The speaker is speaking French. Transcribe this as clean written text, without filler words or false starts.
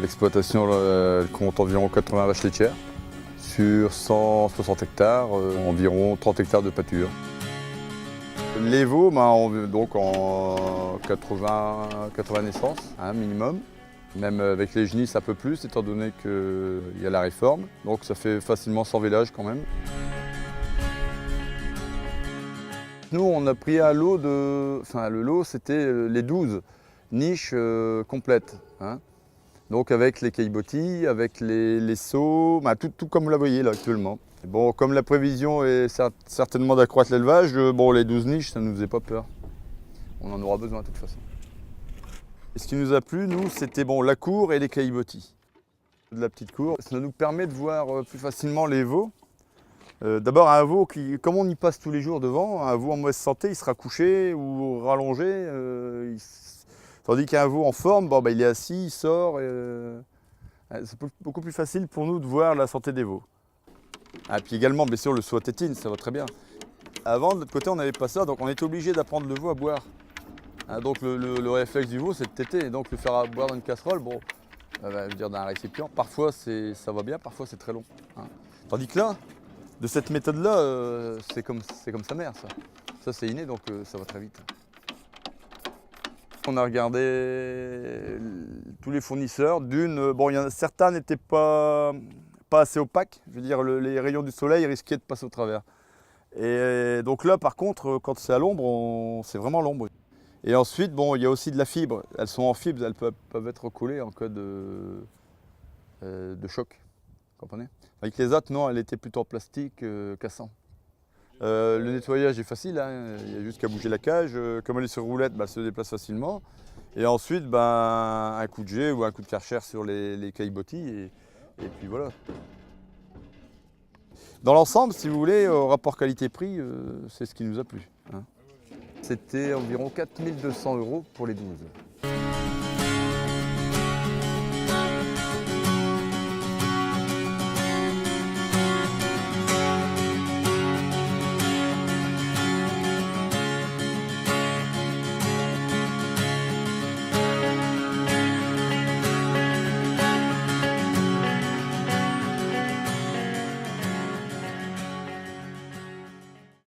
L'exploitation compte environ 80 vaches laitières sur 160 hectares, environ 30 hectares de pâture. Les veaux, donc en 80 naissances, minimum. Même avec les genisses un peu plus, étant donné qu'il y a la réforme. Donc ça fait facilement 100 vélages quand même. Nous, on a pris un lot le lot, c'était les 12 niches complètes. Donc avec les caillebotis, avec les seaux, tout comme vous la voyez là actuellement. Bon, comme la prévision est certainement d'accroître l'élevage, les 12 niches, ça ne nous faisait pas peur. On en aura besoin de toute façon. Et ce qui nous a plu, nous, c'était la cour et les caillebotis. De la petite cour, ça nous permet de voir plus facilement les veaux. D'abord, un veau, comme on y passe tous les jours devant, un veau en mauvaise santé, il sera couché ou rallongé. Tandis qu'un veau en forme, il est assis, il sort. C'est beaucoup plus facile pour nous de voir la santé des veaux. Puis également, bien sûr, le saut à tétine, ça va très bien. Avant, de l'autre côté, on n'avait pas ça, donc on était obligé d'apprendre le veau à boire. Donc le réflexe du veau, c'est de téter, et donc le faire boire dans une casserole, je veux dire dans un récipient. Parfois, ça va bien, parfois c'est très long. Tandis que là, de cette méthode-là, c'est comme sa mère, ça. Ça, c'est inné, donc ça va très vite. On a regardé tous les fournisseurs. Certains n'étaient pas assez opaques. Je veux dire, les rayons du soleil risquaient de passer au travers. Et donc là, par contre, quand c'est à l'ombre, c'est vraiment l'ombre. Et ensuite, il y a aussi de la fibre. Elles sont en fibre, elles peuvent être collées en cas de choc. Vous comprenez? Avec les autres, non, elle était plutôt en plastique cassant. Le nettoyage est facile, il y a juste qu'à bouger la cage. Comme elle est sur roulette, elle se déplace facilement. Et ensuite, un coup de jet ou un coup de karcher sur les caillebotis et puis voilà. Dans l'ensemble, si vous voulez, au rapport qualité-prix, c'est ce qui nous a plu. C'était environ 4 200 € pour les 12.